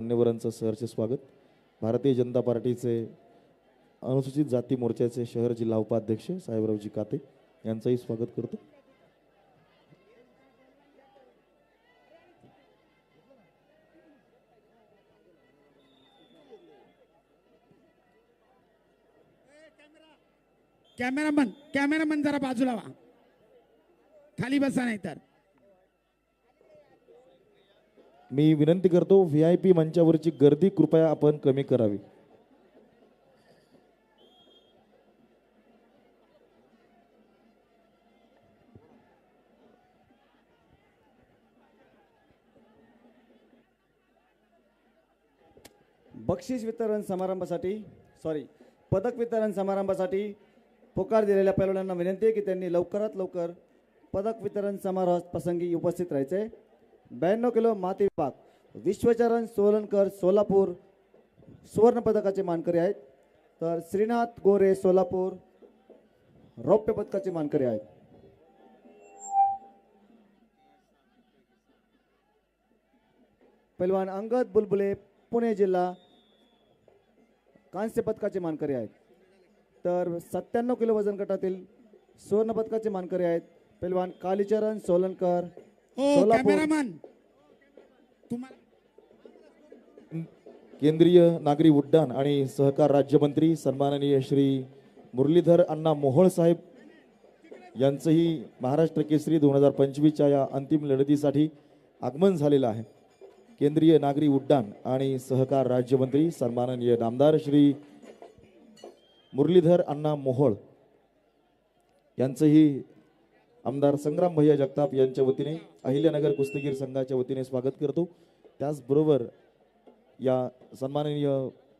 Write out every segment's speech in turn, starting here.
मान्यवरांचं सहर्ष स्वागत. भारतीय जनता पार्टीचे अनुसूचित जाती मोर्चाचे शहर जिल्हा उपाध्यक्ष साहेबरावजी काते यांचंही स्वागत करतो. कॅमेरामन जरा बाजूला व्हा, खाली बसा नाही तर. मी विनंती करतो VIP मंचावरची गर्दी कृपया आपण कमी करावी. बक्षीस वितरण समारंभासाठी पदक वितरण समारंभासाठी पुकार दिलेल्या पैलवानांना विनंती आहे की त्यांनी लवकरात लवकर पदक वितरण समारोहात प्रसंगी उपस्थित राहायचे. 92 किलो माती विभाग विश्वचरण सोलनकर सोलापूर सुवर्ण पदकाचे मानकरी आहेत, तर श्रीनाथ गोरे सोलापूर रौप्य पदकाचे मानकरी आहेत. पैलवान अंगद बुलबुले पुणे जिल्हा कांस्य पदकाचे मानकरी आहेत, तर 97 किलो वजन गटातील सुवर्ण पदकाचे मानकरी आहेत पैलवान कालीचरण सोलनकर सोलापूर. कॅमेरामन केंद्रीय नागरी उड्डाण आणि सहकार राज्यमंत्री सन्माननीय श्री मुरलीधर अण्णा मोहोळ साहेब यांचंही महाराष्ट्र केसरी 2025च्या या अंतिम लढतीसाठी आगमन झालेलं आहे. केंद्रीय नागरी उड्डाण आणि सहकार राज्यमंत्री सन्माननीय नामदार श्री मुरलीधर अण्णा मोहोळ यांचंही आमदार संग्राम भैया जगताप यांच्या वतीने अहिल्यानगर कुस्तीगीर संघाच्या वतीने स्वागत करतो. त्याचबरोबर या सन्माननीय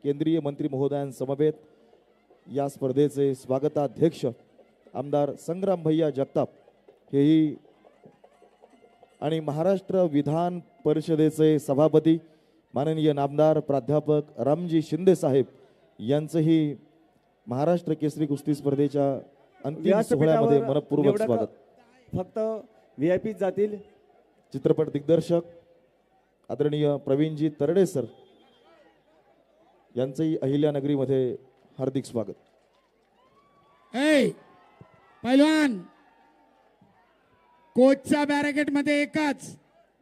केंद्रीय मंत्री महोदयांसमवेत या स्पर्धेचे स्वागताध्यक्ष आमदार संग्राम भैया जगताप हेही आणि महाराष्ट्र विधान परिषदेचे सभापती माननीय नामदार प्राध्यापक रामजी शिंदे साहेब यांचंही महाराष्ट्र केसरी कुस्ती स्पर्धेच्या अंतिम सोहळ्यामध्ये मनपूर्वक स्वागत. फक्त VIP जातील. चित्रपट दिग्दर्शक आदरणीय प्रवीणजी तरडे सर यांचंही अहिल्यानगरीमध्ये हार्दिक स्वागत. पैलवान कोचच्या बॅरिकेड मध्ये एकच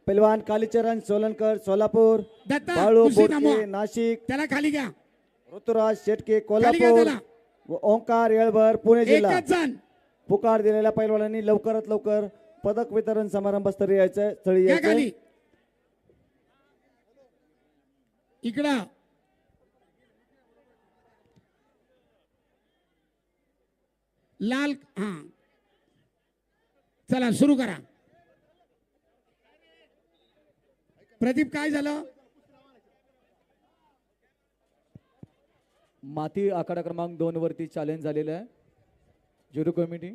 पैलवान कालीचरण सोलनकर सोलापूर, दत्ता, बाळू कुस्ती बोडके थांबवा. नाशिक, त्याला खाली घ्या, ऋतुराज शेटके खाली घ्या कोल्हापूर त्याला. व ओंकार येळभर पुणे जिल्हा. एकच जण पुकार दिलेल्या पैलवानांनी लवकरात लवकर पदक वितरण समारंभस्थळी यायचं स्थळी घ्या यायचं. खाली. इकडं लाल. हा चला सुरू करा. प्रदीप काय झालं? माती आखाडा क्रमांक 2 वरती चॅलेंज झालेलं आहे. ज्युरी कमिटी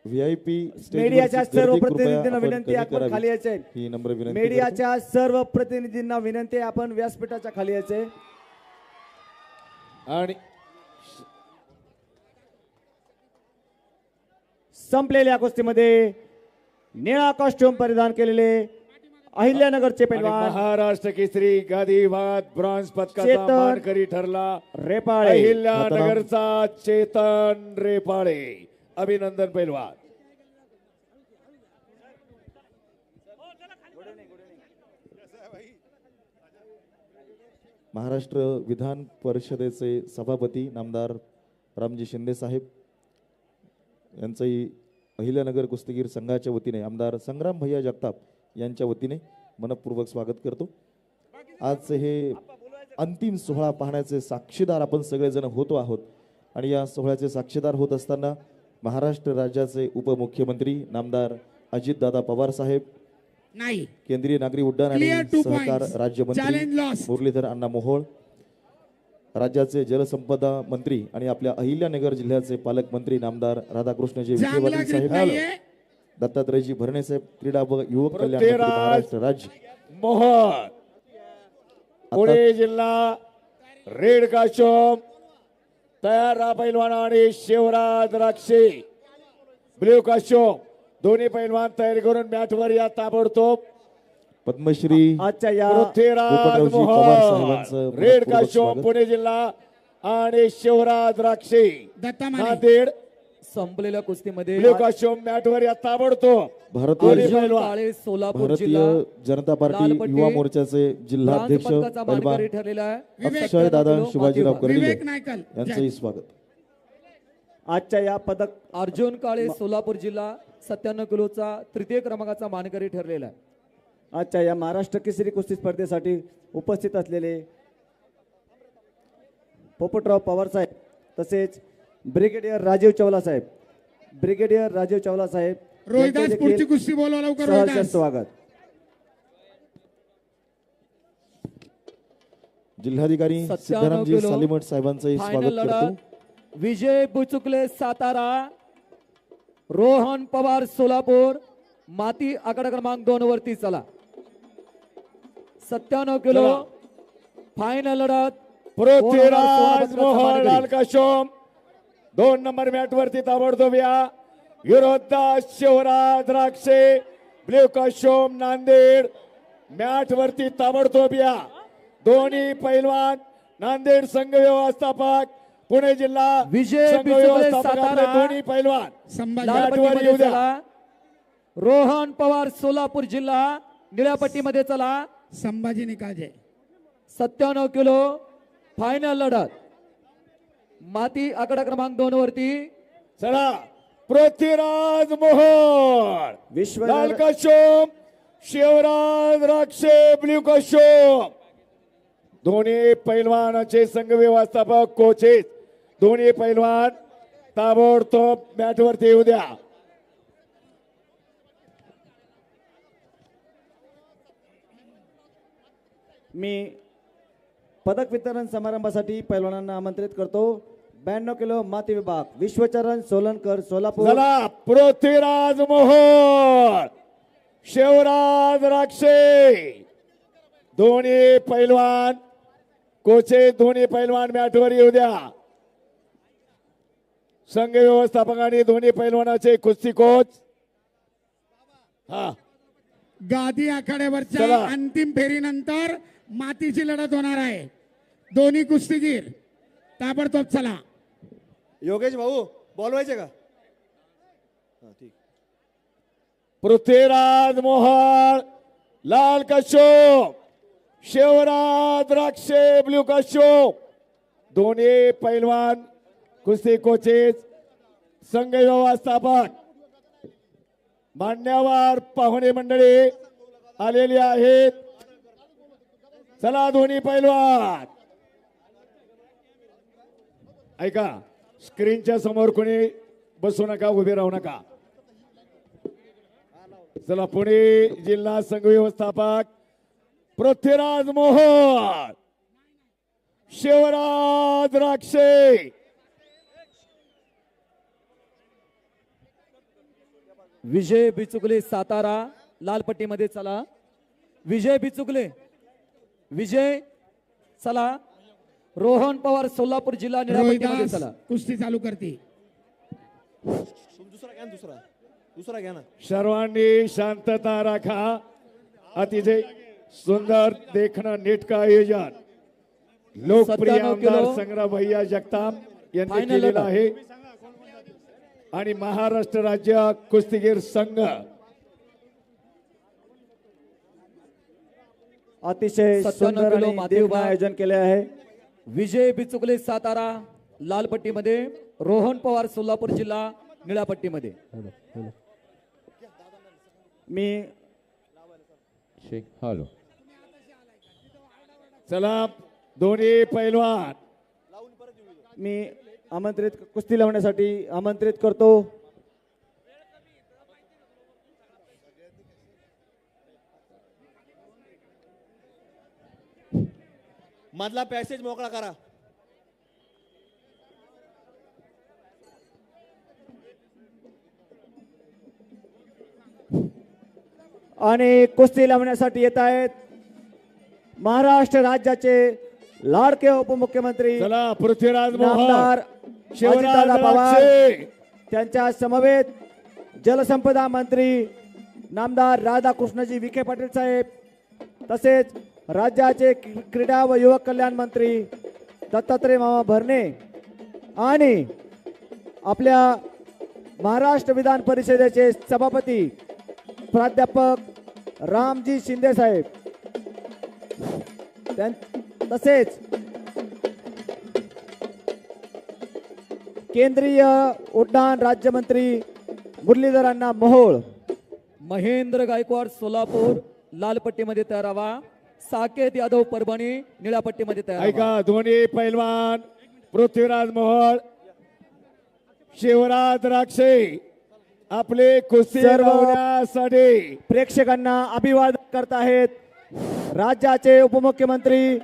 VIP मीडियाच्या सर्व प्रतिनिधींना विनंती आहे आपण खाली यायचे. ही नम्र विनंती. मीडियाच्या सर्व प्रतिनिधींना विनंती आहे आपण व्यासपीठाच्या खाली यायचे. आणि संपलेल्या कुस्तीमध्ये निळा कॉस्ट्युम परिधान केलेले अहिल्यानगरचे आणि पैलवान महाराष्ट्र केसरी गादी विभागात ब्रॉन्झ पदकाचा चेतन मानकरी ठरला रेपाळे. अहिल्यानगरचा चेतन रेपाळे. अभिनंदन पैलवान. महाराष्ट्र विधान परिषदेचे सभापती नामदार रामजी शिंदे साहेब यांचंही अहिल्यानगर कुस्तीगीर संघाच्या वतीने आमदार संग्राम भैया जगताप यांच्या वतीने मनपूर्वक स्वागत करतो. आज हे अंतिम सोहळा पाहण्याचे साक्षीदार आपण सगळेजण होतो आहोत आणि या सोहळ्याचे साक्षीदार होत असताना महाराष्ट्र राज्याचे उपमुख्यमंत्री नामदार अजितदादा पवार साहेब, नाही, केंद्रीय नागरी उड्डाण आणि Clear 2 सहकार points. राज्यमंत्री Challenge lost. मुरलीधर अण्णा मोहोळ, राज्याचे जलसंपदा मंत्री आणि आपल्या अहिल्यानगर जिल्ह्याचे पालकमंत्री नामदार राधाकृष्णजी चांगला विखेवाडी ग्रीप साहेब, नाहीये. दत्तात्रयजी भरणे साहेब, क्रीडा व युवक कल्याण मंत्री पृथ्वीराज महाराष्ट्र राज्य, मोहन पुणे जिल्हा रेड काशोम तयार राहा पैलवान आणि शिवराज राक्षे ब्ल्यू काशोम दोन्ही पैलवान तयारी करून मॅटवर या ताबडतोब. पद्मश्री आजच्या या पृथ्वीराज पोपटरावजी पवार मोहोळ साहेबांचं रेड मनपूर्वक काशोम स्वागत. पुणे जिल्हा आणि शिवराज द्राक्षे दत्ता माने नांदेड संपलेल्या कुस्तीमध्ये ब्ल्यू काशोम मॅट वर या ताबडतोब भारतीय दोन्ही अर्जुन पैलवान. काळे सोलापूर भारतीय जिल्हा जनता पार्टी लालपट्टी, युवा मोर्चाचे ब्रांझ जिल्हाध्यक्ष पदकाचा पैलवान मानकरी ठरलेला आहे विवेक अक्षय दादा किलो शिवाजीराव मातीवर. कर्डिले विवेक नायकल यांचंही स्वागत. आजच्या या पदक अर्जुन काळे सोलापूर जिल्हा 97 किलोचा तृतीय क्रमांकाचा मानकरी ठरलेला आहे. आजच्या या महाराष्ट्र केसरी कुस्ती स्पर्धेसाठी उपस्थित असलेले पोपटराव पवार साहेब तसेच ब्रिगेडियर राजीव चवला साहेब रोहिदास यांचे पुढची देखील कुस्ती बोलवा लवकर सहर्ष रोहिदास. स्वागत. जिल्हाधिकारी 97 सिद्धारामजी किलो सालीमठ साहेबांचंही फायनल स्वागत करतो. लढत विजय बुचुकले सातारा, रोहन पवार सोलापूर, माती आकडा क्रमांक 2 वरती चला. 97 किलो चला. फायनल लढत पृथ्वीराज मोहोळ लाल काशोम 2 नंबर मॅट वरती ताबडतोब या. विरोध शिवराज द्राक्षे ब्ल्यू काशोम नांदेड मॅट वरती ताबडतोब या. दोन्ही पैलवान नांदेड संघ व्यवस्थापक पुणे जिल्हा विजय संघ बिचुकले व्यवस्थापकातले सातारा. दोन्ही पैलवान संभाजी लाल लाल वर पट्टीमध्ये येऊ द्या. चला. रोहन पवार सोलापूर जिल्हा निळ्या पट्टीमध्ये चला. संभाजी निकाजे 97 किलो फायनल लढत माती आकडा क्रमांक 2 वरती चला पृथ्वीराज मोहोळ विश्व लाल काशोम शिवराज द्राक्षे ब्ल्यू काशोम दोन्ही पैलवानाचे संघ व्यवस्थापक कोचेस दोन्ही पैलवान ताबडतोब मॅट वरती येऊ द्या. मी पदक वितरण समारंभासाठी पैलवानांना आमंत्रित करतो. 92 किलो माती विभाग विश्वचरण सोलनकर सोलापूर. चला पृथ्वीराज मोहोळ शिवराज द्राक्षे दोन्ही पैलवान कोचे दोन्ही पैलवान मॅटवर येऊ द्या. संघ व्यवस्थापकांनी दोन्ही पैलवानाचे कुस्ती कोच हा गादी आखाड्यावरच्या चला. अंतिम फेरीनंतर मातीची लढत होणार आहे. दोन्ही कुस्तीगीर ताबडतोब चला. योगेश भाऊ बोलवायचे का? पृथ्वीराज मोहोळ लाल काशोम शिवराज द्राक्षे ब्ल्यू काशोम दोन्ही पैलवान कुस्ती कोचेस संघ व्यवस्थापक मान्यवर पाहुणे मंडळी आलेली आहेत. चला दोन्ही पैलवान ऐका स्क्रीनच्या समोर कोणी बसू नका उभे राहू नका. चला पुणे जिल्हा संघ व्यवस्थापक पृथ्वीराज मोहोळ शिवराज द्राक्षे विजय बिचुकले सातारा लाल पट्टीमध्ये चला. विजय बिचुकले विजय चला. रोहन पवार सोलापूर जिल्हा निळ्या पट्टीमध्ये रोहिदास चला. कुस्ती चालू करते. दुसरा घ्या ना, दुसरा घ्या ना. सर्वांनी शांतता राखा. अतिशय सुंदर देखणं नेटकं आयोजन लोकप्रिय 97 किलो आमदार संग्राम भैया जगताप यांनी फायनल केलेलं लढत. आहे आणि महाराष्ट्र राज्य कुस्तीगीर संघ अतिशय 97 सुंदर किलो आणि माती देखणं विभाग. आयोजन केले आहे. विजय बिचुकले सातारा लाल पट्टीमध्ये, रोहन पवार सोलापूर जिल्हा निळ्या पट्टीमध्ये. मी चला दोन्ही पैलवान मी आमंत्रित कुस्ती लावण्यासाठी आमंत्रित करतो. मधला पॅसेज मोकळा करा. आणि कुस्ती लावण्यासाठी येत आहेत महाराष्ट्र राज्याचे लाडके उपमुख्यमंत्री चला पृथ्वीराज नामदार मोहोळ शिवराज अजितदादा पवार, द्राक्षे त्यांच्या समवेत जलसंपदा मंत्री नामदार राधाकृष्णजी विखे पाटील साहेब, तसेच राज्याचे क्रीडा व युवक कल्याण मंत्री दत्तात्रय मामा भरणे आणि आपल्या महाराष्ट्र विधान परिषदेचे सभापती प्राध्यापक रामजी शिंदे साहेब तसेच केंद्रीय उड्डाण राज्यमंत्री मुरलीधर अण्णा मोहोळ. महेंद्र गायकवाड सोलापूर लाल पट्टीमध्ये तयार व्हा. साकेत यादव परभणी निळ्या पट्टीमध्ये तयार व्हा. ऐका दोन्ही पैलवान पृथ्वीराज मोहोळ शिवराज द्राक्षे आपले कुस्ती सर्व लावण्यासाठी प्रेक्षकांना अभिवादन करत आहेत. राज्याचे उपमुख्यमंत्री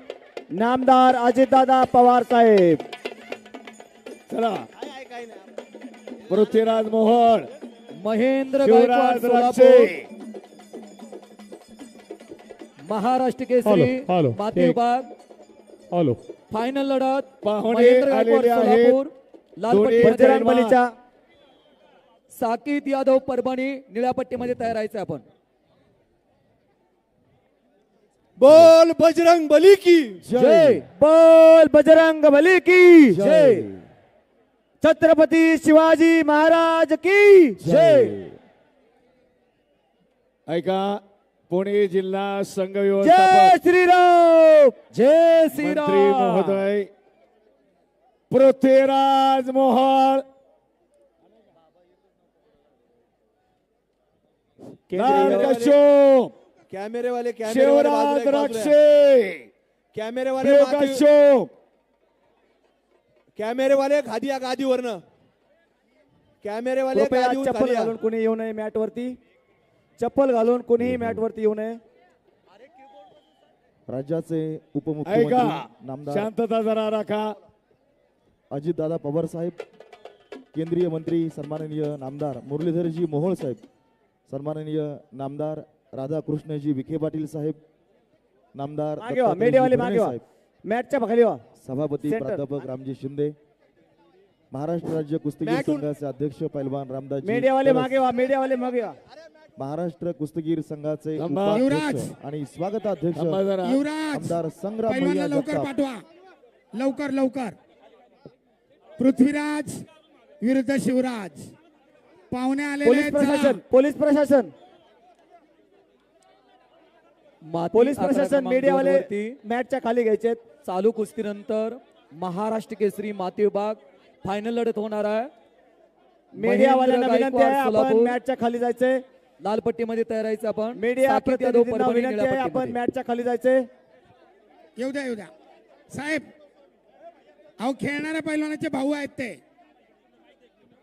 नामदार अजितदादा पवार साहेब. चला पृथ्वीराज मोहोळ महेंद्र गायकवाड शिवराज सोलापूर द्राक्षे महाराष्ट्र केसरी हॅलो, माती एक. विभाग हॅलो फायनल लढत पाहुणे महेंद्र गायकवाड आलेले आहेत. सोलापूर लाल दोन्ही पट्टीमध्ये बजरंग पैलवान. बलीच्या साकीत यादव परभणी निळ्या पट्टीमध्ये तयार राहायचं आपण. बोल बजरंग बली की जय बोल बजरंग बली की जय. छत्रपती शिवाजी महाराज की जय. ऐका पुणे जिल्हा संघ जय व्यवस्थापक श्रीराम. जय मंत्री श्रीराम. महोदय पृथ्वीराज मोहोळ नारकाशोम कॅमेरे वाले शिवराज द्राक्षे कॅमेरे वाले प्रकाशोम कॅमेरे वाले खादी या गादीवरनं कॅमेरे वाले कृपया गादीवर चप्पल खाली या. घालून कोणी येऊ नये मॅट वरती. चप्पल घालून कोणीही मॅट वरती येऊ नये. राज्याचे ऐका उपमुख्यमंत्री नामदार शांतता जरा राखा. अजितदादा पवार साहेब, केंद्रीय मंत्री सन्माननीय नामदार मुरलीधरजी मोहोळ साहेब, सन्माननीय नामदार राधाकृष्णजी विखे पाटील साहेब, नामदार मागे व्हा, दत्तात्रयजी मीडियावाले भरणे मागे व्हा. साहेब, मॅटच्या खाली व्हा. सभापती सेंटर. प्राध्यापक रामजी शिंदे, महाराष्ट्र राज्य कुस्तीगीर मॅटून- संघाचे अध्यक्ष पैलवान रामदास मीडियावाले मागे व्हा. मीडियावाले मागे व्हा. महाराष्ट्र कुस्तीगीर संघाचे थांबा. उपाध्यक्ष युवराज. आणि स्वागताध्यक्ष थांबा जरा. युवराज आमदार संग्राम पैलवानला भैया लवकर जगताप, पाठवा. लवकर लवकर. पृथ्वीराज विरुद्ध शिवराज. पाहुणे आलेले पोलीस आहेत. प्रशासन चला. पोलीस प्रशासन माती पोलीस आखाडा प्रशासन क्रमांक मीडियावाले 2 वरती मॅटच्या खाली घ्यायचे. चालू कुस्तीनंतर महाराष्ट्र केसरी माती विभाग फायनल लढत होणार आहे. मीडियावाल्यांना महेंद्र विनंती आहे गायकवाड आपण सोलापूर मॅटच्या खाली जायचे. लाल पट्टीमध्ये तयार राहायचं आपण. मीडिया साकीत यादव प्रतिनिधींना परभणी विनंती निळ्या आहे आपण पट्टीमध्ये. मॅटच्या खाली जायचे. येऊ द्या येऊ द्या साहेब. अहो खेळणाऱ्या पैलवानाचे भाऊ आहेत ते.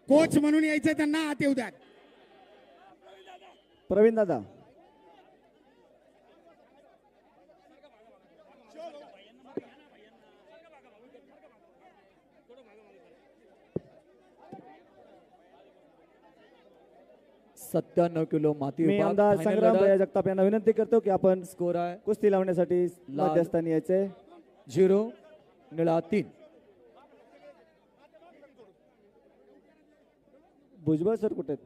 कोच म्हणून यायचे त्यांना आत येऊ द्या. प्रवीण दादा सत्त्याण्णव किलो माती मी विभाग आमदार फायनल संग्राम लढत. भैया जगताप यांना विनंती करतो की आपण स्कोर आहे कुस्ती लावण्यासाठी लाल. मध्यस्थानी यायचे. 0 निळा 3. भुजबळ सर कुठे आहेत?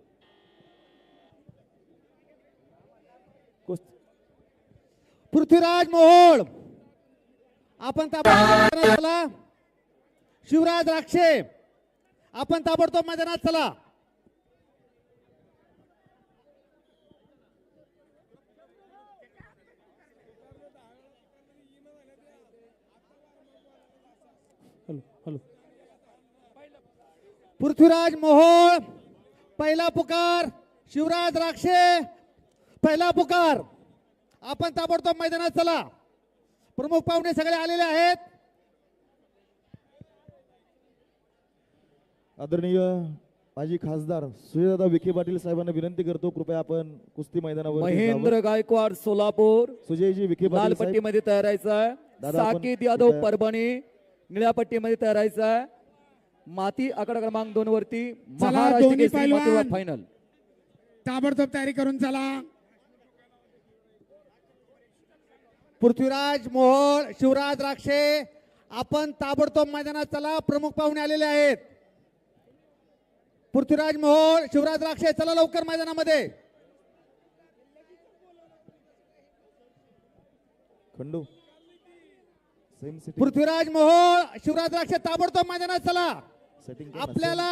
पृथ्वीराज मोहोळ आपण ताबडतोब चला. शिवराज द्राक्षे आपण ताबडतोब मैदानात चला. पृथ्वीराज मोहोळ पहिला पुकार. शिवराज द्राक्षे पहिला पुकार. आपण ताबडतोब मैदानात चला. प्रमुख पाहुणे सगळे आलेले आहेत. आदरणीय माजी खासदार सुजयदादा विखे पाटील साहेबांना विनंती करतो कृपया आपण कुस्ती मैदानावर महेंद्र गायकवाड सोलापूर सुजयजी विखे लाल पाटील साहेब, पट्टीमध्ये तयार राहायचं आहे. दादा, आपण साकीत यादव कृपया- परभणी निळ्या पट्टीमध्ये तयार राहायचं आहे. माती आकडा क्रमांक 2 वरती चला, महाराष्ट्र दोन्ही केसरी माती पैलवान. विभाग फायनल. ताबडतोब तयारी करून चला. पृथ्वीराज मोहोळ शिवराज द्राक्षे आपण ताबडतोब मैदानात चला. प्रमुख पाहुणे आलेले आहेत. पृथ्वीराज मोहोळ शिवराज द्राक्षे चला लवकर मैदानामध्ये. खंडू सेम सेटिंग पृथ्वीराज मोहोळ शिवराज द्राक्षे ताबडतोब मैदानात चला. सेटिंग आपल्याला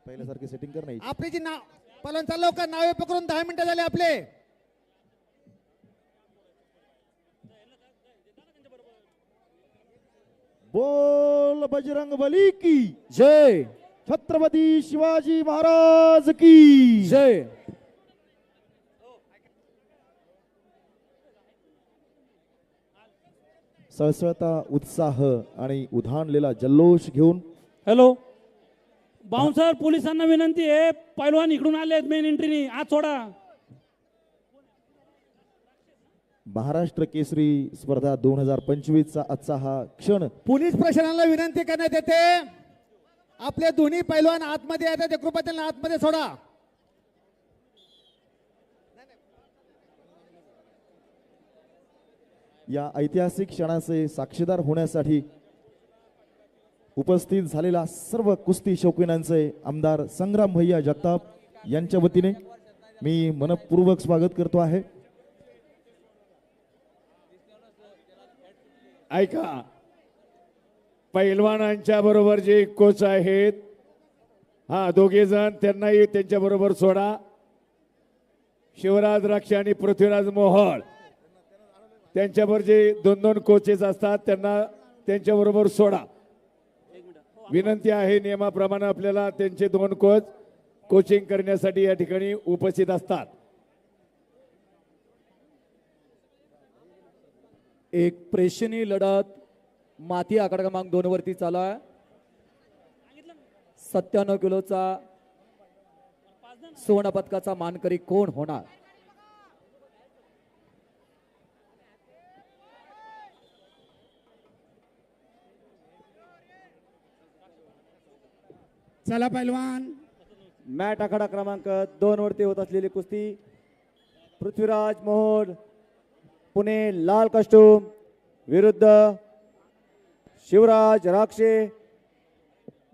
पहिल्यासारखी सेटिंग कर नाही. आपली जी नाव पलवान चाललो का नावे पकडून 10 मिनिटं झाले आपले. बोल बजरंग बली की जय छत्रपती शिवाजी महाराज की जय. सळसळता उत्साह आणि उधाणलेला जल्लोष घेऊन हॅलो बाउन्सर पोलिसांना विनंती आहे, पैलवान इकडून आले आहेत मेन एंट्रीनी, आज सोडा. महाराष्ट्र केसरी स्पर्धा 2025 चा आजचा हा क्षण पोलीस प्रशासनाला विनंती करण्यात येते, आपले दोन्ही पैलवान आतमध्ये येतात ते कृपया त्यांना आतमध्ये सोडा. या ऐतिहासिक क्षणाचे साक्षीदार होण्यासाठी उपस्थित झालेला सर्व कुस्ती शौकीनांचे आमदार संग्राम भैया जगताप यांच्या वतीने मी मनपूर्वक स्वागत करतो आहे. ऐका, पैलवानांच्या बरोबर जे कोच आहेत, हा दोघे जण त्यांनाही त्यांच्या बरोबर सोडा. शिवराज द्राक्षे आणि पृथ्वीराज मोहोळ त्यांच्याबरोबर जे 2-2 कोचेस असतात त्यांना त्यांच्याबरोबर सोडा. विनंती आहे, नियमाप्रमाणे आपल्याला त्यांचे 2 कोच कोचिंग करण्यासाठी या ठिकाणी उपस्थित असतात. एक प्रेक्षणीय लढत माती आकडा क्रमांक 2 वरती चालू आहे. 97 किलोचा सुवर्ण पदकाचा मानकरी कोण होणार? चला पैलवान. मॅट आखाडा क्रमांक 2 वरती होत असलेली कुस्ती पृथ्वीराज मोहोळ पुणे लाल कस्टूम विरुद्ध शिवराज राक्षे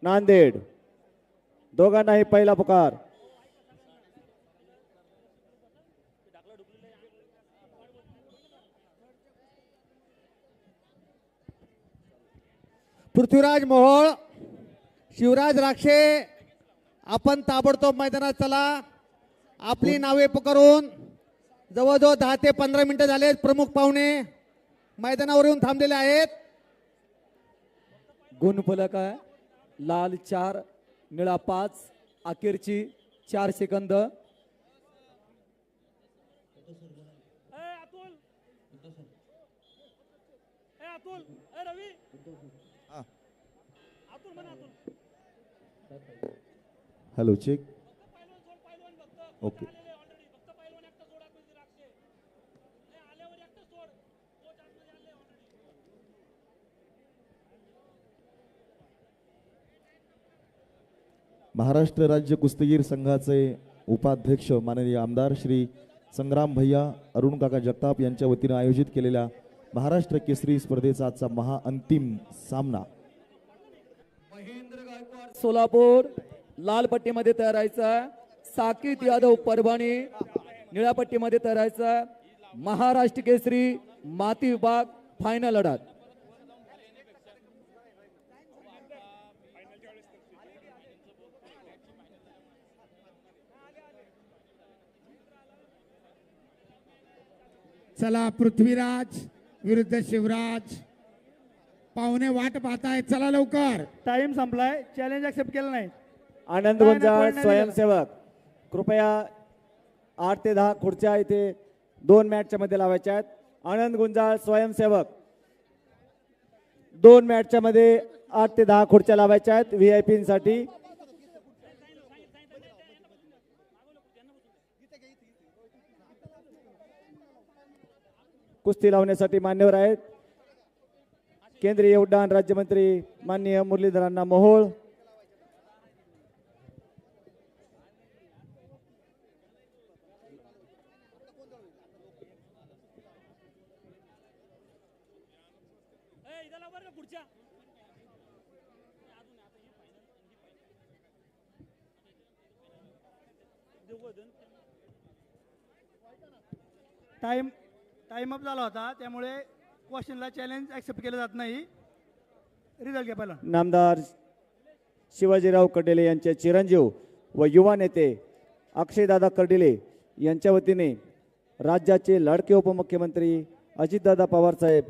नांदेड. दोघांनाही पहिला पुकार. पृथ्वीराज मोहोळ शिवराज राक्षे आपण ताबडतोब मैदानात चला. आपली नावे पकडून जवळजवळ 10 ते 15 मिनिटं झालेत. प्रमुख पाहुणे मैदानावर येऊन थांबलेले आहेत. गुणफलक आहे लाल 4 निळा 5 अखेरची 4 सेकंद. रवी हॅलो चेक ओके. महाराष्ट्र राज्य कुस्तीगीर संघाचे उपाध्यक्ष माननीय आमदार श्री संग्राम भैया अरुण काका जगताप यांच्या वतीने आयोजित केलेल्या महाराष्ट्र केसरी स्पर्धेचा आजचा महाअंतिम सामना सोलापूर लाल पट्टीमध्ये तयार व्हायचा. साकीत यादव परभणी निळ्या पट्टीमध्ये तयार व्हायचा. महाराष्ट्र केसरी माती विभाग फायनल लढत. चला पृथ्वीराज विरुद्ध शिवराज. पाहुणे वाट पाहतायत, चला लवकर. टाइम संपलाय, चॅलेंज ऍक्सेप्ट केलं नाही. आनंद गुंजाळ स्वयंसेवक कृपया 8 ते 10 खुर्च्या इथे 2 मॅटच्या मध्ये लावायच्या आहेत. आनंद गुंजाळ स्वयंसेवक 2 मॅटच्या मध्ये 8 ते 10 खुर्च्या लावायच्या आहेत व्हीआयपी साठी. कुस्ती लावण्यासाठी मान्यवर आहेत केंद्रीय उड्डाण राज्यमंत्री माननीय मुरलीधरांना मोहोळ. टाइम अप झाला होता, त्यामुळे क्वेश्चनला चॅलेंज ऍक्सेप्ट केलं जात नाही. रिझल्ट घ्या पहिला. नामदार शिवाजीराव कर्डिले यांचे चिरंजीव व युवा नेते अक्षयदादा कर्डिले यांच्या वतीने राज्याचे लाडके उपमुख्यमंत्री अजितदादा पवार साहेब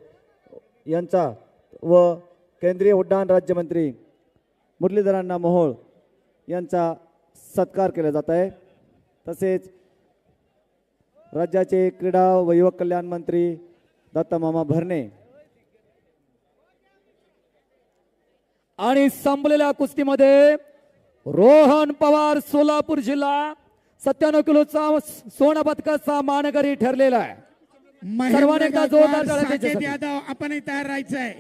यांचा व केंद्रीय उड्डाण राज्यमंत्री मुरलीधरांना मोहोळ यांचा सत्कार केला जात आहे. तसेच राज्याचे क्रीडा व युवक कल्याण मंत्री दत्तामामा भरणे आणि संपलेल्या कुस्तीमध्ये रोहन पवार सोलापूर जिल्हा 97 किलोचा सोना पदकाचा मानकरी ठरलेला आहे. सर्वांनी एकदा जोरदार टाळ्या साकेत त्याच्यासाठी. यादव आपणही तयार राहायचंय.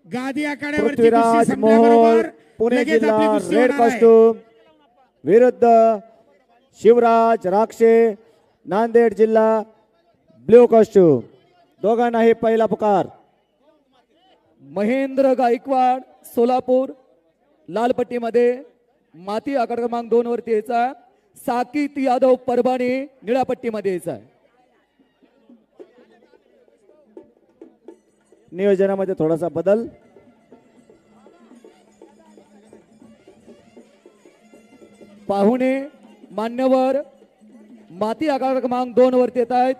गादी आखाड्यावरती पृथ्वीराज कुस्ती मोहोळ संपल्याबरोबर पुणे लगेच जिल्हा आपली कुस्ती रेड होणार आहे. कॉस्ट्यूम विरुद्ध शिवराज राक्षे नांदेड जिल्हा ब्ल्यू कॉस्ट्यूम. दोघांनाही पहिला पुकार. महेंद्र गायकवाड सोलापूर लाल पट्टीमध्ये माती आकडा क्रमांक 2 वरती यायचा. साकीत यादव परभणी निळ्या पट्टीमध्ये यायचा. नियोजनामध्ये थोडासा बदल. पाहुणे मान्यवर माती आकडा क्रमांक 2 वरती येत आहेत.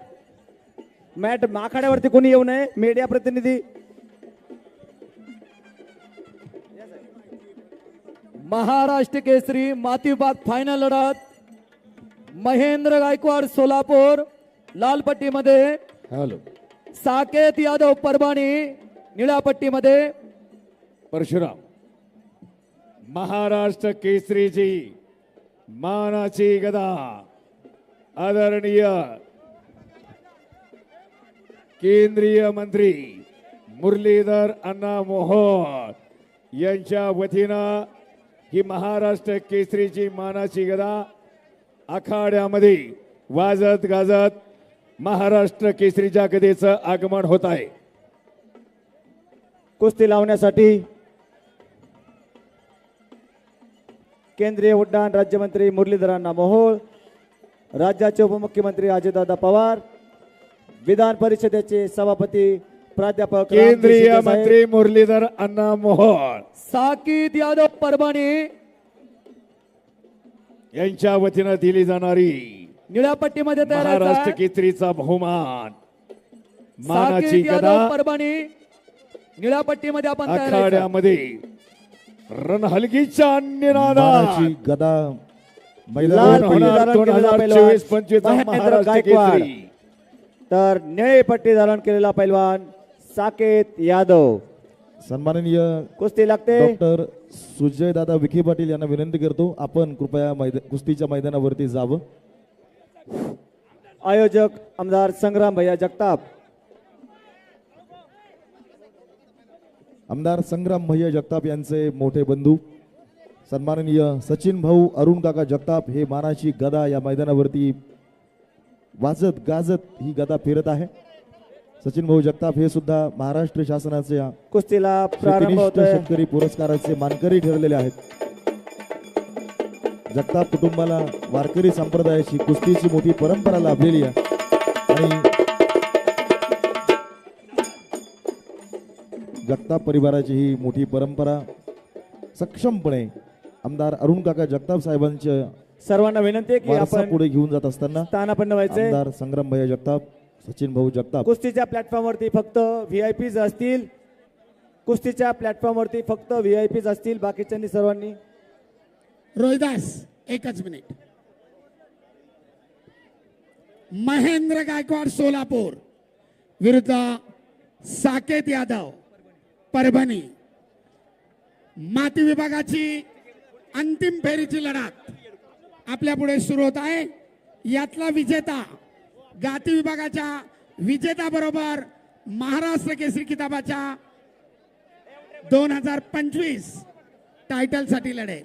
मॅट आखाड्यावरती कोणी येऊ नये. मीडिया प्रतिनिधी. महाराष्ट्र केसरी माती विभाग फायनल लढत महेंद्र गायकवाड सोलापूर लाल पट्टीमध्ये हॅलो साकेत यादव परभणी निळ्या पट्टीमध्ये. परशुराम महाराष्ट्र केसरीची मानाची गदा आदरणीय केंद्रीय मंत्री मुरलीधर अण्णा मोहोळ यांच्या वतीनं ही महाराष्ट्र केसरीची मानाची गदा आखाड्यामध्ये वाजत गाजत महाराष्ट्र केसरीच्या गदेचं आगमन होत आहे. कुस्ती लावण्यासाठी केंद्रीय उड्डाण राज्यमंत्री मुरलीधरांना मोहोळ, राज्याचे उपमुख्यमंत्री अजितदादा पवार, विधान परिषदेचे सभापती प्राध्यापक केंद्रीय रामजी शिंदे साहेब, मंत्री मुरलीधर अण्णा मोहोळ साकीत यादव परभणी यांच्या वतीनं दिली जाणारी निळ्या पट्टीमध्ये तयार महाराष्ट्र आहे. केसरीचा बहुमान मानाची साकीत गदा यादव परभणी निळ्या पट्टीमध्ये आपण तयार आहे. आखाड्यामध्ये रणहलगीच्या निनादात मानाची गदा लाल मैदानावर पट्टी धारण केलेला पैलवान 2024-25 महेंद्र महाराष्ट्र गायकवाड, केसरी. तर निळे पट्टी धारण केलेला पैलवान साकेत यादव. सन्माननीय कुस्ती लागते. डॉक्टर सुजय दादा विखे पाटील यांना विनंती करतो आपण कृपया कुस्तीच्या मैदानावरती जावं. आयोजक आमदार संग्राम भैया जगताप. आमदार संग्राम भैया जगताप यांचे मोठे बंधू सन्माननीय सचिन भाऊ अरुण काका जगताप हे मानाची गदा या मैदानावरती वाजत गाजत ही गदा फिरत आहे. सचिन भाऊ जगताप हे सुद्धा महाराष्ट्र शासनाच्या कुस्तीला प्रारंभ शेतीनिष्ठ होतोय. शेतकरी पुरस्काराचे मानकरी ठरलेले आहेत. जगताप कुटुंबाला वारकरी संप्रदायाची कुस्तीची मोठी परंपरा लाभलेली आहे आणि जगताप परिवाराची ही मोठी परंपरा सक्षमपणे आमदार अरुण काका जगताप साहेबांच्या सर्वांना विनंती आहे की वारसा आपण पुढे घेऊन जात असताना स्थानापन्न व्हायचे. आमदार संग्राम भैया जगताप, सचिन भाऊ जगताप कुस्तीच्या प्लॅटफॉर्मवरती फक्त व्हीआयपीज असतील. कुस्तीच्या प्लॅटफॉर्मवरती फक्त व्हीआयपीज असतील. बाकीच्यांनी सर्वांनी रोहिदास एकच मिनिट. महेंद्र गायकवाड सोलापूर विरुद्ध साकेत यादव परभणी माती विभागाची अंतिम फेरीची लढत आपल्या पुढे सुरू होत आहे. यातला विजेता गाती विभागाच्या विजेता बरोबर महाराष्ट्र केसरी किताबाच्या 2025 टायटल साठी लढेल.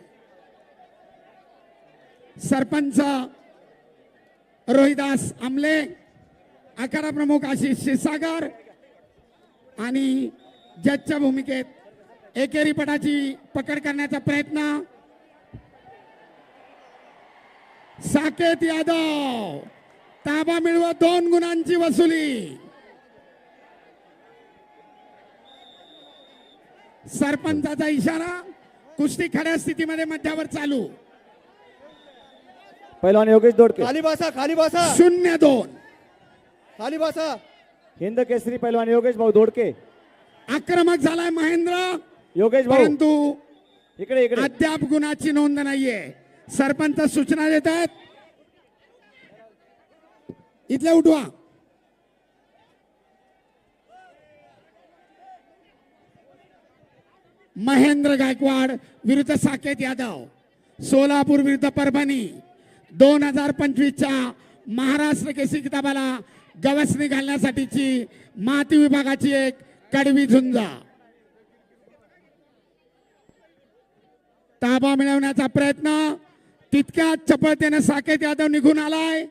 सरपंच रोहिदास आमले, आखाडा प्रमुख आशिष क्षीरसागर आणि जजच्या भूमिकेत एकेरी पटाची पकड करण्याचा प्रयत्न साकेत यादव. ताबा मिळवत 2 गुणांची वसुली. सरपंचाचा इशारा. कुस्ती खड्या स्थितीमध्ये मध्यावर चालू. पैलवान योगेश दोडके. खाली बसा, खाली बसा, 0-2. खाली बसा. हिंद केसरी पैलवान योगेश भाऊ दोडके. आक्रमक झालाय महेंद्र, योगेश भाऊ परंतु इकडे इकडे. अद्याप गुणाची नोंद नाहीये. सरपंच सूचना देत आहेत. इथले उठवा. महेंद्र गायकवाड विरुद्ध साकेत यादव. सोलापूर विरुद्ध परभणी. 2025च्या महाराष्ट्र केसरी किताबाला गवसणी घालण्यासाठीची माती विभागाची एक कडवी झुंज. ताबा मिळवण्याचा प्रयत्न. तितक्याच चपळतेने साकेत यादव निघून आलाय.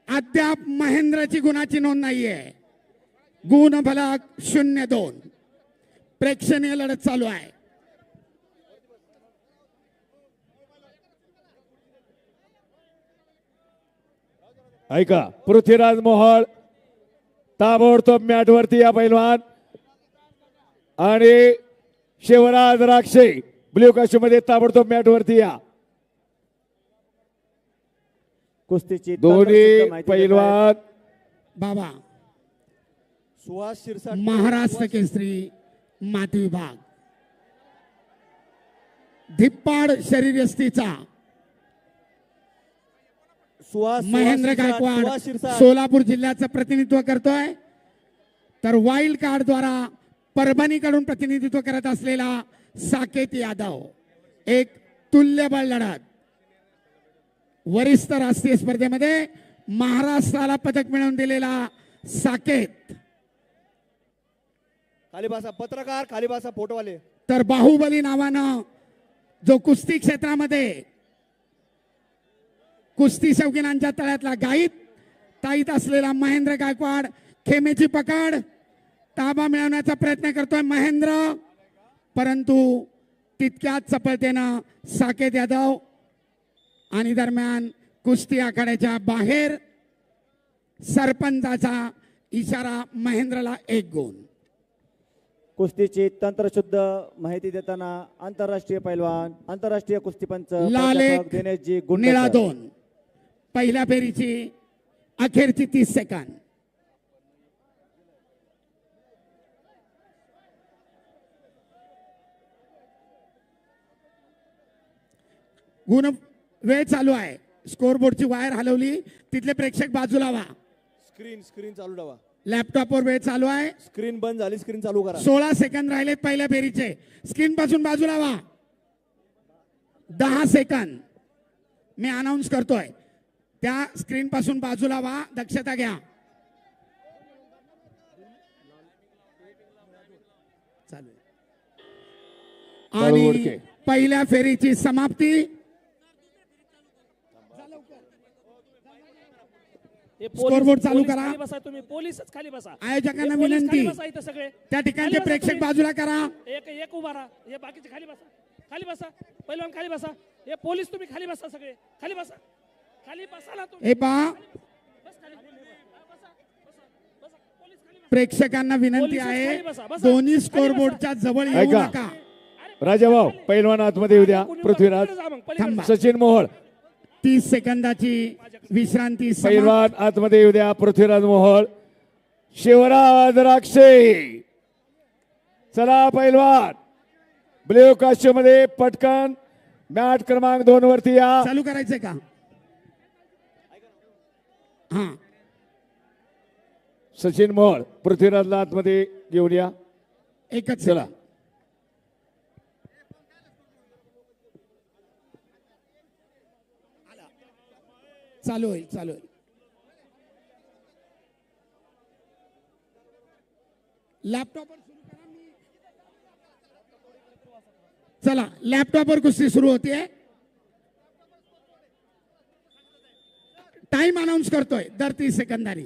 अद्याप महेंद्रची गुणाची नोंद नाहीये. गुण फलक 0-2. प्रेक्षणीय लढत चालू आहे. ऐका, पृथ्वीराज मोहोळ ताबडतोब मॅट वरती या पैलवान. आणि शिवराज राक्षे ब्ल्यू कास्ट्यूम मध्ये ताबडतोब मॅट वरती या. कुस्तीची दोन्ही तंत्रशुद्ध माहिती देत आहेत. पैलवान बाबा सुहास शिरसाट. महाराष्ट्र केसरी माती विभाग. धिप्पाड शरीरयष्टीचा सुहास महेंद्र शिरसाट, गायकवाड सुहास शिरसाट. सोलापूर जिल्ह्याचं प्रतिनिधित्व करतोय. तर वाईल्ड कार्ड द्वारा परभणीकडून प्रतिनिधित्व करत असलेला साकेत यादव. एक तुल्यबळ लढत. वरिष्ठ राष्ट्रीय स्पर्धेमध्ये महाराष्ट्राला पदक मिळवून दिलेला साकेत. खाली बसा पत्रकार, खाली बसा फोटोवाले. तर बाहुबली नावानं जो कुस्ती क्षेत्रामध्ये कुस्ती शौकीनांच्या तळ्यातला गाईत ताईत असलेला महेंद्र गायकवाड. खेमेची पकड. ताबा मिळवण्याचा प्रयत्न करतोय महेंद्र, परंतु तितक्याच चपळतेनं साकेत यादव. आणि दरम्यान कुस्ती आखाड्याच्या बाहेर सरपंचाचा इशारा. महेंद्रला 1 गुण. कुस्तीची तंत्रशुद्ध माहिती देताना आंतरराष्ट्रीय पैलवान आंतरराष्ट्रीय कुस्तीपंच लाल 1 दिनेशजी निळा गुंडेसर. 2. पहिल्या फेरीची अखेरची 30 सेकंद. गुण वेळ चालू आहे. स्कोरबोर्डची वायर हलवली. तिथले प्रेक्षक बाजूला व्हा. स्क्रीन चालू ठेवा. लॅपटॉपवर वेळ चालू आहे. स्क्रीन बंद झाली, स्क्रीन चालू करा. 16 सेकंद राहिलेत पहिल्या फेरीचे. स्क्रीन पासून बाजूला व्हा. 10 सेकंद मी अनाऊन्स करतोय. त्या स्क्रीन पासून बाजूला व्हा. दक्षता घ्या. चालू आहे. आणि ओळखे. पहिल्या फेरीची समाप्ती. स्कोरबोर्ड चालू करा. खाली बसा तुम्ही, पोलीसच खाली बसा. आयोजकांना हे पोलीस विनंती. खाली बसा इथं सगळे. त्या ठिकाणचे खाली बसा प्रेक्षक तुम्ही. बाजूला करा. एक उभा राहा. हे बाकीचे खाली बसा. खाली बसा. पहिलवान खाली बसा. हे पोलीस तुम्ही खाली बसा सगळे. खाली बसा. खाली बसा ना तुम्ही. हे पहा, बस खाली. बसा. बसा. पोलीस खाली बसा. प्रेक्षकांना विनंती पोलीसच आहे, खाली बसा. बसा. दोन्ही खाली स्कोरबोर्डच्या जवळ येऊ ऐका. नका. राजाभाऊ पैलवान आतमध्ये येऊ द्या. पृथ्वीराज जा मग, पलीकडे थांबा. जा. सचिन मोहोळ 30 सेकंदाची विश्रांती समाप्त. पैलवान आतमध्ये येऊ द्या. पृथ्वीराज मोहोळ शिवराज राक्षे. चला पैलवान ब्ल्यू कास्ट्यूम मध्ये पटकन मॅट क्रमांक 2 वरती या. चालू करायचंय का? हा, सचिन मोहोळ पृथ्वीराजला आतमध्ये घेऊन या. एकच चला. चालू होईल. चालू होईल. लॅपटॉपवर सुरू करा. चला, लॅपटॉपवर कुस्ती सुरू होते. टाइम अनाऊन्स करतोय दर 30 सेकंदांनी.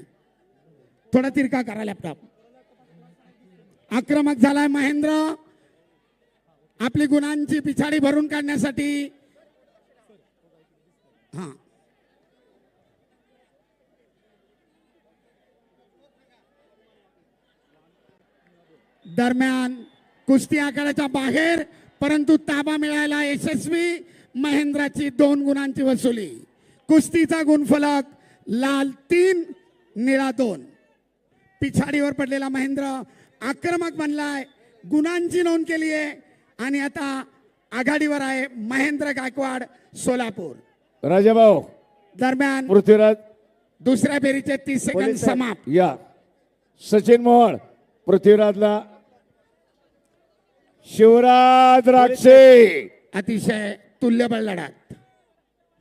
थोडा तिरका करा लॅपटॉप. आक्रमक झालाय महेंद्र. आपली गुणांची पिछाडी भरून काढण्यासाठी. हा, दरम्यान कुस्ती आखाड्याच्या बाहेर, परंतु ताबा मिळायला यशस्वी. महेंद्राची 2 गुणांची वसुली. कुस्तीचा गुणफलक लाल 3, निळा 2. पिछाडीवर पडलेला महेंद्र आक्रमक बनलाय, गुणांची नोंद केली आहे आणि आता आघाडीवर आहे महेंद्र गायकवाड सोलापूर. राजाभाऊ दरम्यान पृथ्वीराज दुसऱ्या फेरीचे 30 सेकंद पोलीस साहेब. समाप्त. या सचिन मोहोळ पृथ्वीराजला शिवराज राक्षे अतिशय तुल्यबळ लढत.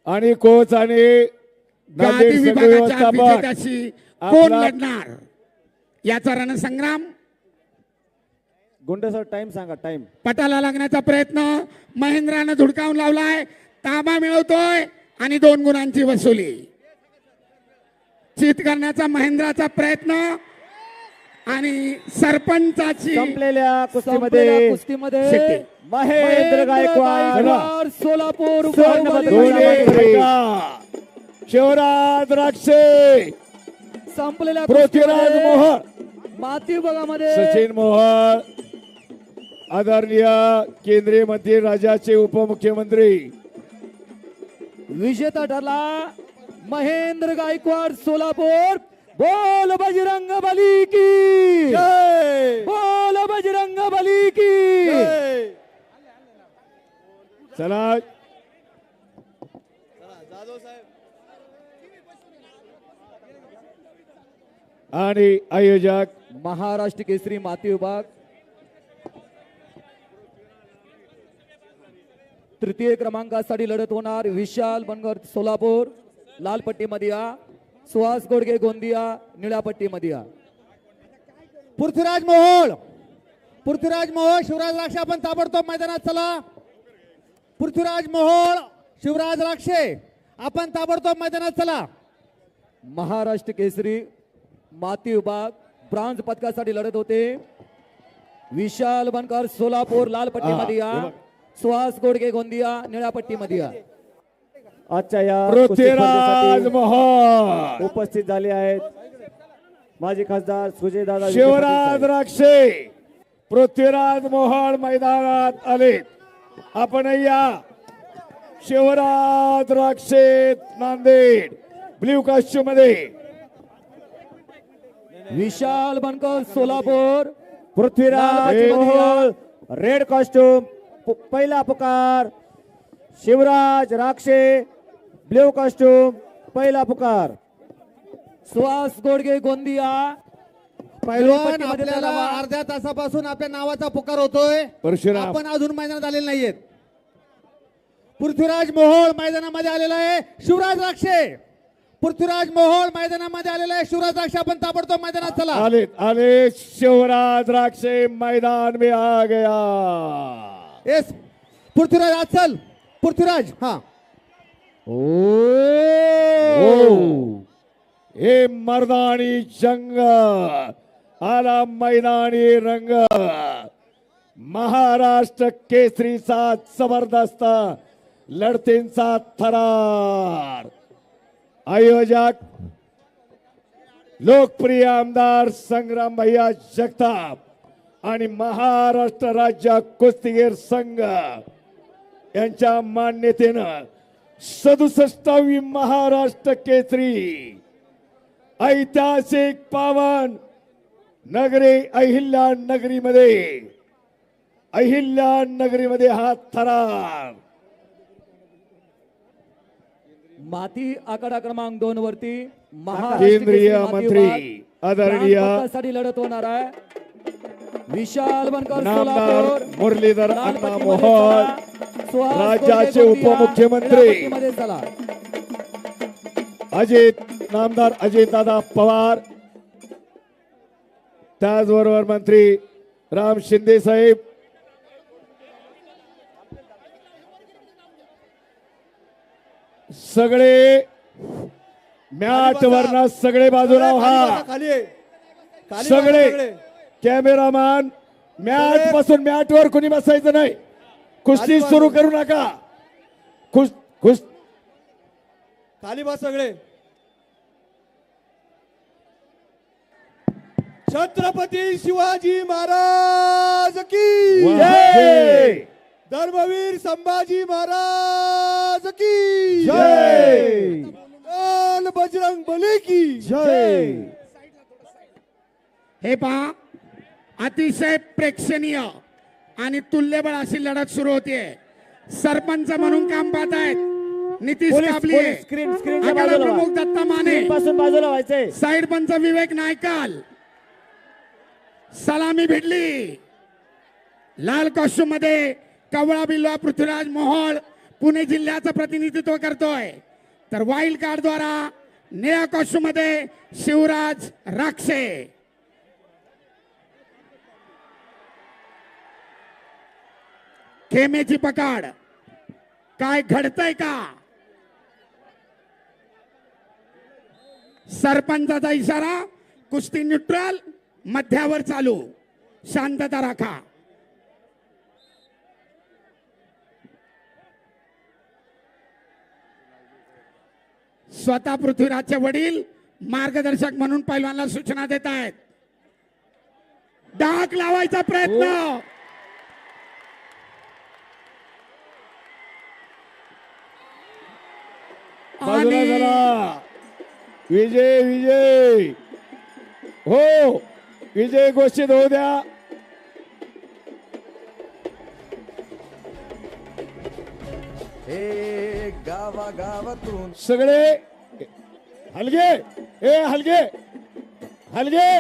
आणि कोच आणि गादी नांदेड संघ विभागाच्या व्यवस्थापक विजेत्याशी कोण आपला- लढणार याचा रणसंग्राम. गुंड सर टाइम सांगा, टाइम. पटाला लागण्याचा प्रयत्न महेंद्रानं धुडकावून लावलाय. ताबा मिळवतोय आणि 2 गुणांची वसुली. चित करण्याचा महेंद्राचा प्रयत्न आणि सरपंचाची संपलेल्या संपलेल्या कुस्तीमध्ये कुस्तीमध्ये शिट्टी. महेंद्र गायकवाड सोलापूर सुवर्ण बाहुबली. पदक. दोन्ही एका. शिवराज राक्षे संपलेल्या पृथ्वीराज कुस्तीमध्ये मोहोळ माती विभागामध्ये सचिन मोहोळ आदरणीय केंद्रीय मंत्री राज्याचे उपमुख्यमंत्री विजेता ठरला महेंद्र गायकवाड सोलापूर. बोल बजरंग बली की बोल बजरंग बली की. चला आणि आयोजक महाराष्ट्र केसरी माती विभाग तृतीय क्रमांकासाठी लढत होणार. विशाल बनगर सोलापूर लाल पट्टीमध्ये या, सुहास गोडगे गोंदिया निळ्या पट्टीमध्ये या. पृथ्वीराज मोहोळ, पृथ्वीराज मोहोळ, शिवराज राक्षे आपण ताबडतोब मैदानात चला. पृथ्वीराज मोहोळ, शिवराज राक्षे आपण ताबडतोब मैदानात चला. महाराष्ट्र केसरी माती विभाग ब्रॉन्झ पदकासाठी लढत होते. विशाल बनकर सोलापूर लाल पट्टीमध्ये या, सुहास गोडगे गोंदिया निळ्या पट्टीमध्ये या. आजच्या या कुस्ती पृथ्वीराज स्पर्धेसाठी मोहोळ उपस्थित झाले आहेत माजी खासदार सुजयदादा विखे शिवराज पाटील साहेब. राक्षे पृथ्वीराज मोहोळ मैदानात आले. आपण या शिवराज राक्षे नांदेड ब्ल्यू कास्ट्यूम मध्ये. विशाल बनकर सोलापूर पृथ्वीराज लाल मोहोळ रेड कॉस्ट्यूम. पहिला पुकार शिवराज राक्षे ब्ल्यू कॉस्ट्यूम. पहिला पुकार सुहास गोडगे गोंदिया पैलवान पट्टीमध्ये आपल्याला तयार व्हा. अर्ध्या तासापासून आपल्या नावाचा पुकार होतोय. परशुराम आपण अजून मैदानात आलेले नाहीयेत. पृथ्वीराज मोहोळ मैदानामध्ये आलेला आहे. शिवराज राक्षे पृथ्वीराज मोहोळ मैदानामध्ये आलेला आहे. शिवराज राक्षे आपण ताबडतोब मैदानात चला. आले आले शिवराज राक्षे मैदान में आ गया. येस पृथ्वीराज आज चल. पृथ्वीराज हा हे मर्दानी जंग आला मैदानी रंग. महाराष्ट्र केसरीचा जबरदस्त लढतींचा थरार. आयोजक लोकप्रिय आमदार संग्राम भैया जगताप आणि महाराष्ट्र राज्य कुस्तीगीर संघ यांच्या मान्यतेनं 67वी महाराष्ट्र केसरी ऐतिहासिक पावन नगरी अहिल्या नगरीमध्ये हा थरार. माती आकडा क्रमांक 2 वरती महाराष्ट्र केंद्रीय केसरी माती मंत्री विभाग आदरणीय ब्रॉन्झ पदकासाठी लढत होणार आहे. विशाल बनकर नामदार सोलापूर मुरलीधर लाल अण्णा पट्टीमध्ये मोहोळ चला. सुहास राज्याचे गोडगे गोंदिया उपमुख्यमंत्री. निळ्या पट्टीमध्ये चला. नामदार अजितदादा पवार त्याचबरोबर मंत्री राम शिंदे साहेब. सगळे मॅट वरना सगळे बाजूला व्हा. खाली आहे. खाली सगळे बसा कॅमेरामॅन मॅट पासून मॅट वर कोणी बसायचं नाही. कुस्ती सुरू करू नका. खाली बस सगळे. छत्रपती शिवाजी महाराज की जय धर्मवीर संभाजी महाराज की जय लाल बजरंग बली की जय हे पहा अतिशय प्रेक्षणीय आणि तुल्यबळ अशी लढत सुरू होतीये. सरपंच म्हणून काम पाहत आहेत नितीश काबले, स्क्रीन आखाडा प्रमुख दत्ता माने, पासून बाजूला व्हायचंय. साइड पंच विवेक नायकाल, सलामी भिडली. लाल कॉस्ट्यूम मध्ये कवळा बिल्वा पृथ्वीराज मोहोळ पुणे जिल्ह्याचं प्रतिनिधित्व करतोय. तर वाईल्ड कार्ड द्वारा निळ्या कॉस्ट्यूम मध्ये शिवराज राक्षे. खेमेची पकड, काय घडतंय का? सरपंचाचा इशारा, कुस्ती न्यूट्रल, मध्यावर चालू, शांतता राखा. स्वतः पृथ्वीराजचे वडील मार्गदर्शक म्हणून पैलवानला सूचना देत आहेत. डाक लावायचा प्रयत्न. बाजूला आणि चला. विजय विजय हो विजय घोषित होऊ द्या. हे गावागावातून सगळे हलगे हलगे हलगे